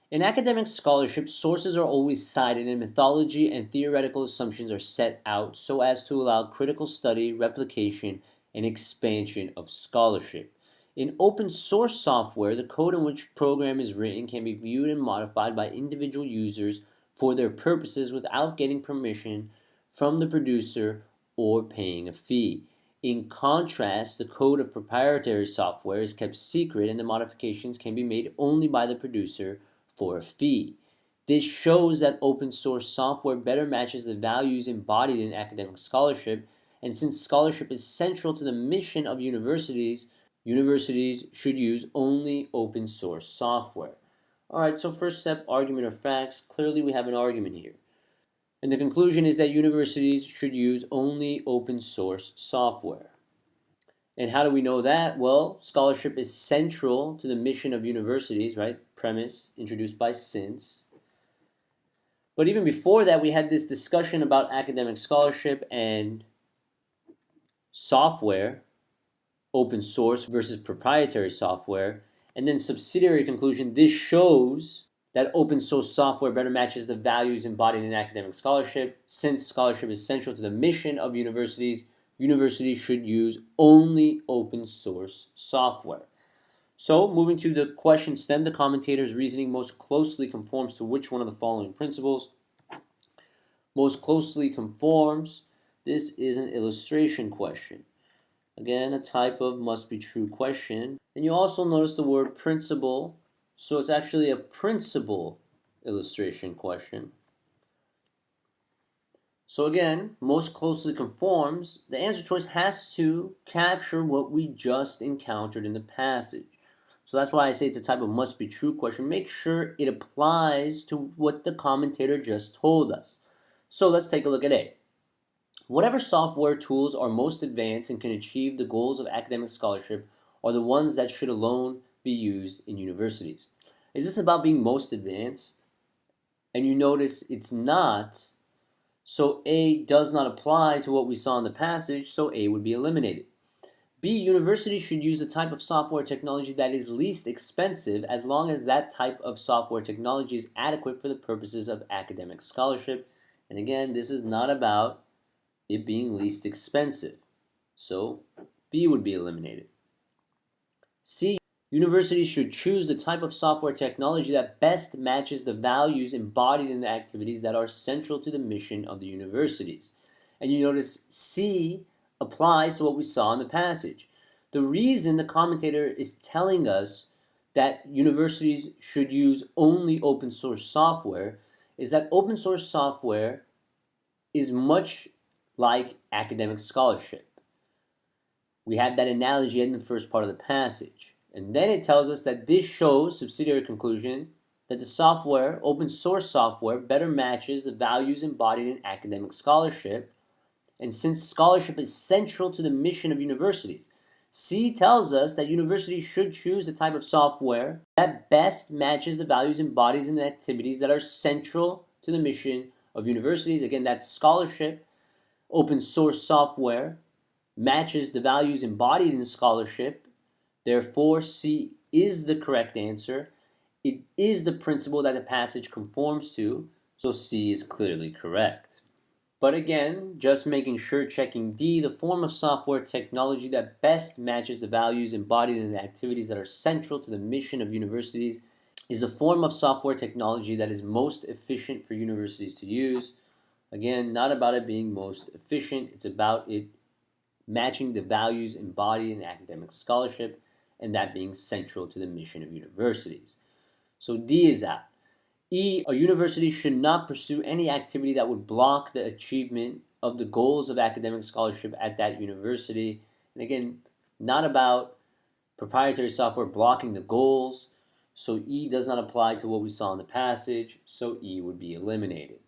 In academic scholarship, sources are always cited and methodology and theoretical assumptions are set out so as to allow critical study, replication, and expansion of scholarship. In open source software, the code in which program is written can be viewed and modified by individual users for their purposes without getting permission from the producer or paying a fee. In contrast, the code of proprietary software is kept secret and the modifications can be made only by the producer for a fee. This shows that open source software better matches the values embodied in academic scholarship, and since scholarship is central to the mission of universities, universities should use only open source software. All right, so first step, argument or facts. Clearly we have an argument here. And the conclusion is that universities should use only open source software. And how do we know that? Well, scholarship is central to the mission of universities, right? Premise introduced by Since. But even before that, we had this discussion about academic scholarship and software, open source versus proprietary software. And then subsidiary conclusion, this shows that open source software better matches the values embodied in academic scholarship. Since scholarship is central to the mission of universities, universities should use only open source software. So, moving to the question stem, the commentator's reasoning most closely conforms to which one of the following principles? Most closely conforms. This is an illustration question. Again, a type of must be true question. And you also notice the word principle. So it's actually a principle illustration question. So again, most closely conforms, the answer choice has to capture what we just encountered in the passage. So that's why I say it's a type of must be true question. Make sure it applies to what the commentator just told us. So let's take a look at A. Whatever software tools are most advanced and can achieve the goals of academic scholarship are the ones that should alone be used in universities. Is this about being most advanced? And you notice it's not. So A does not apply to what we saw in the passage, so A would be eliminated. B, universities should use the type of software technology that is least expensive as long as that type of software technology is adequate for the purposes of academic scholarship. And again, this is not about it being least expensive. So B would be eliminated. C, universities should choose the type of software technology that best matches the values embodied in the activities that are central to the mission of the universities. And you notice C applies to what we saw in the passage. The reason the commentator is telling us that universities should use only open source software is that open source software is much like academic scholarship. We had that analogy in the first part of the passage. And then it tells us that this shows, subsidiary conclusion, that the software, open source software, better matches the values embodied in academic scholarship. And since scholarship is central to the mission of universities, C tells us that universities should choose the type of software that best matches the values embodied in the activities that are central to the mission of universities. Again, that's scholarship. Open source software matches the values embodied in scholarship. Therefore, C is the correct answer. It is the principle that the passage conforms to, so C is clearly correct. But again, just making sure, checking D, the form of software technology that best matches the values embodied in the activities that are central to the mission of universities is a form of software technology that is most efficient for universities to use. Again, not about it being most efficient, it's about it matching the values embodied in academic scholarship and that being central to the mission of universities. So D is out. E, a university should not pursue any activity that would block the achievement of the goals of academic scholarship at that university. And again, not about proprietary software blocking the goals. So E does not apply to what we saw in the passage, so E would be eliminated.